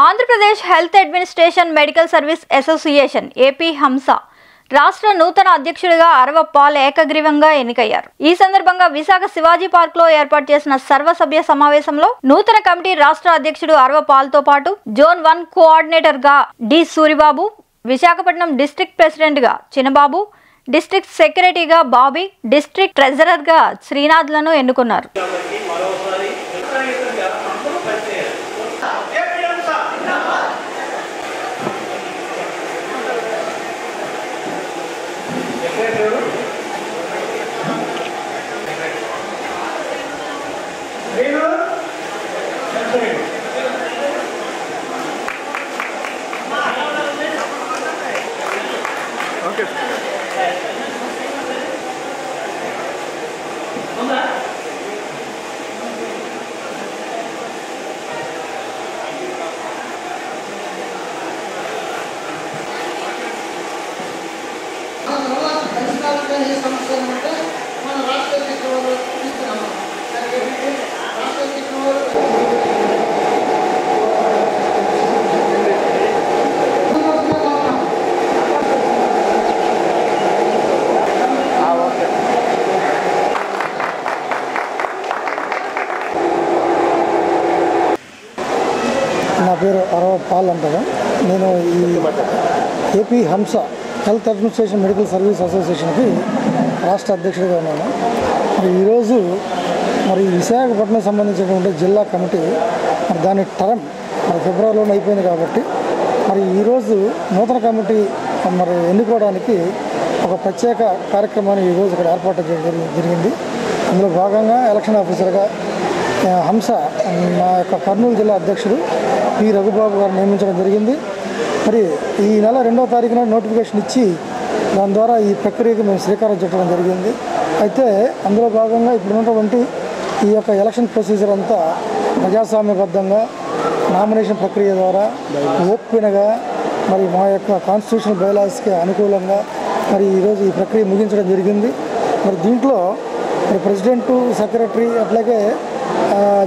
Andhra Pradesh health administration medical service association AP హంస రాష్ట్ర నూతన అధ్యక్షుడిగా అరవ పాల్ ఏకగ్రీవంగా ఎన్నికయ్యారు. ఈ సందర్భంగా విశాఖ శివాజీ పార్క్ లో ఏర్పాటు చేసిన సర్వసభ్య సమావేశంలో నూతన కమిటీ రాష్ట్ర అధ్యక్షుడు అరవ పాల్ తో పాటు జోన్ 1 కోఆర్డినేటర్ గా D Suribabu, Visakhapatnam district president గా చిన్నబాబు, డిస్ట్రిక్ట్ సెక్రటరీగా బాబీ, డిస్ట్రిక్ట్ ట్రెజరర్ గా శ్రీనాథ్లను ఎన్నుకున్నారు. నా పేరు అరవ పాల్ అంటారు. నేను ఈ ఏపీ హంస హెల్త్ అడ్మినిస్ట్రేషన్ మెడికల్ సర్వీస్ అసోసియేషన్కి రాష్ట్ర అధ్యక్షుడిగా ఉన్నాను. ఈరోజు విశాఖపట్నం సంబంధించినటువంటి జిల్లా కమిటీ దాని టర్మ్ ఫిబ్రవరిలోనే అయిపోయింది కాబట్టి ఈరోజు నూతన కమిటీ ఎన్నుకోవడానికి ఒక ప్రత్యేక కార్యక్రమాన్ని ఈరోజు ఇక్కడ ఏర్పాటు చేయడం జరిగింది. అందులో భాగంగా ఎలక్షన్ ఆఫీసర్గా హంస మా యొక్క కర్నూలు జిల్లా అధ్యక్షుడు పి రఘుబాబు గారు నియమించడం జరిగింది. ఈ నెల 2వ తారీఖున నోటిఫికేషన్ ఇచ్చి దాని ద్వారా ఈ ప్రక్రియకి మేము శ్రీకారం చుట్టడం జరిగింది. అయితే అందులో భాగంగా ఇప్పుడు ఉన్నటువంటి ఈ యొక్క ఎలక్షన్ ప్రొసీజర్ అంతా ప్రజాస్వామ్యబద్ధంగా నామినేషన్ ప్రక్రియ ద్వారా ఓపెన్గా మా యొక్క కాన్స్టిట్యూషనల్ బైలాస్కి అనుకూలంగా ఈరోజు ఈ ప్రక్రియ ముగించడం జరిగింది. దీంట్లో ప్రెసిడెంటు, సెక్రటరీ, అట్లాగే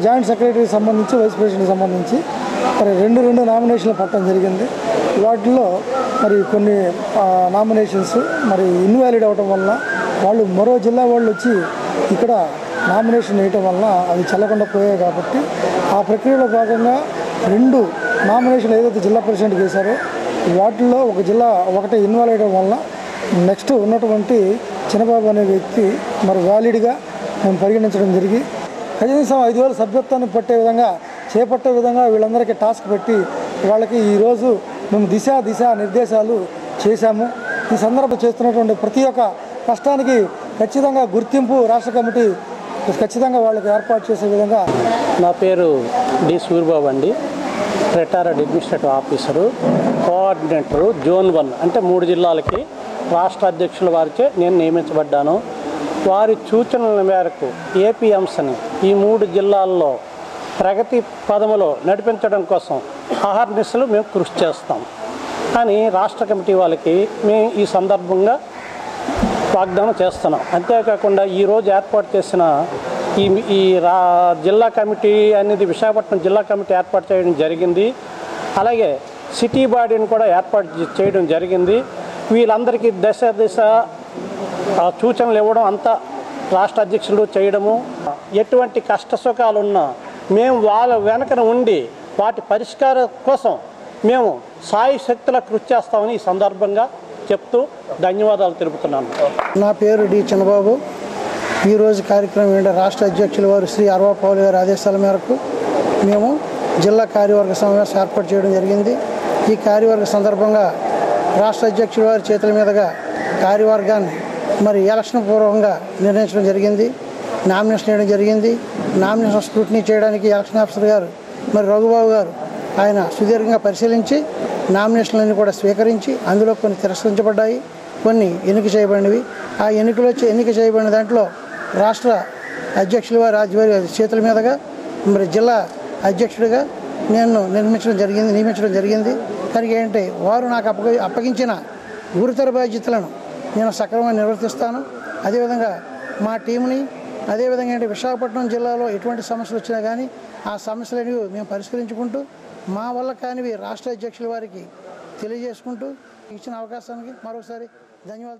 జాయింట్ సెక్రటరీకి సంబంధించి, వైస్ ప్రెసిడెంట్కి సంబంధించి రెండు నామినేషన్లు పట్టడం జరిగింది. వాటిల్లో కొన్ని నామినేషన్స్ ఇన్వాలిడ్ అవడం వలన వాళ్ళు మరో జిల్లా వాళ్ళు వచ్చి ఇక్కడ నామినేషన్ వేయటం వలన అవి చెల్లకుండా పోయాయి. కాబట్టి ఆ ప్రక్రియలో భాగంగా 2 నామినేషన్లు ఏదైతే జిల్లా ప్రెసిడెంట్కి వేశారో వాటిల్లో ఒకటి ఇన్వాలిడ్ అవడం వలన నెక్స్ట్ ఉన్నటువంటి చిన్నబాబు అనే వ్యక్తి వ్యాలిడ్గా మేము పరిగణించడం జరిగి కనీసం 5,000 సభ్యత్వాన్ని చేపట్టే విధంగా వీళ్ళందరికీ టాస్క్ పెట్టి వాళ్ళకి ఈరోజు మేము దిశ నిర్దేశాలు చేశాము. ఈ సందర్భంలో చేస్తున్నటువంటి ప్రతి ఒక్క కష్టానికి ఖచ్చితంగా గుర్తింపు రాష్ట్ర కమిటీ ఖచ్చితంగా వాళ్ళకి ఏర్పాటు చేసే విధంగా. నా పేరు డి సూరిబాబు అండి, retired administrative officer, coordinator zone 1 అంటే 3 జిల్లాలకి రాష్ట్ర అధ్యక్షుల వారిచే నేను నియమించబడ్డాను. వారి సూచనల మేరకు ఏపీ హంసని ఈ 3 జిల్లాల్లో ప్రగతి పదములో నడిపించడం కోసం అహర్నిశలు మేము కృషి చేస్తాం అని రాష్ట్ర కమిటీ వాళ్ళకి మేము ఈ సందర్భంగా వాగ్దానం చేస్తున్నాం. అంతేకాకుండా ఈరోజు ఏర్పాటు చేసిన ఈ జిల్లా కమిటీ అనేది విశాఖపట్నం జిల్లా కమిటీ ఏర్పాటు చేయడం జరిగింది. అలాగే సిటీ బాడీని కూడా ఏర్పాటు చేయడం జరిగింది. వీళ్ళందరికీ దశ సూచనలు ఇవ్వడం అంతా రాష్ట్ర అధ్యక్షులు చేయడము. ఎటువంటి కష్ట సుఖాలున్నా మేము వాళ్ళ వెనకన ఉండి వాటి పరిష్కారం కోసం మేము సాయి శక్తుల కృషి చేస్తామని ఈ సందర్భంగా చెప్తూ ధన్యవాదాలు తెలుపుతున్నాను. నా పేరు డి చిన్నబాబు. ఈరోజు కార్యక్రమం ఏంటంటే రాష్ట్ర అధ్యక్షుల వారు శ్రీ అరవ పాల్ గారి ఆదేశాల మేరకు మేము జిల్లా కార్యవర్గ సమావేశం ఏర్పాటు చేయడం జరిగింది. ఈ కార్యవర్గ సందర్భంగా రాష్ట్ర అధ్యక్షుల వారి చేతుల మీదుగా కార్యవర్గాన్ని ఎలక్షన్ పూర్వకంగా నిర్ణయించడం జరిగింది. నామినేషన్ వేయడం జరిగింది. నామినేషన్ స్క్రూటినీ చేయడానికి ఎలక్షన్ ఆఫీసర్ గారు రఘుబాబు గారు ఆయన సుదీర్ఘంగా పరిశీలించి నామినేషన్లన్నీ కూడా స్వీకరించి అందులో కొన్ని తిరస్కరించబడ్డాయి, కొన్ని ఎన్నిక చేయబడినవి. ఆ ఎన్నిక చేయబడిన దాంట్లో రాష్ట్ర అధ్యక్షుల వారి చేతుల మీదుగా జిల్లా అధ్యక్షుడిగా నేను నియమించడం జరిగింది. దానికి ఏంటంటే వారు నాకు అప్పగించిన గురుతర బాధ్యతలను నేను సక్రమంగా నిర్వర్తిస్తాను. అదేవిధంగా మా టీంని అదేవిధంగా విశాఖపట్నం జిల్లాలో ఎటువంటి సమస్యలు వచ్చినా కానీ ఆ సమస్యలను మేము పరిష్కరించుకుంటూ మా వల్ల కానివి రాష్ట్ర అధ్యక్షుల వారికి తెలియజేసుకుంటూ ఇచ్చిన అవకాశానికి మరొకసారి ధన్యవాదాలు.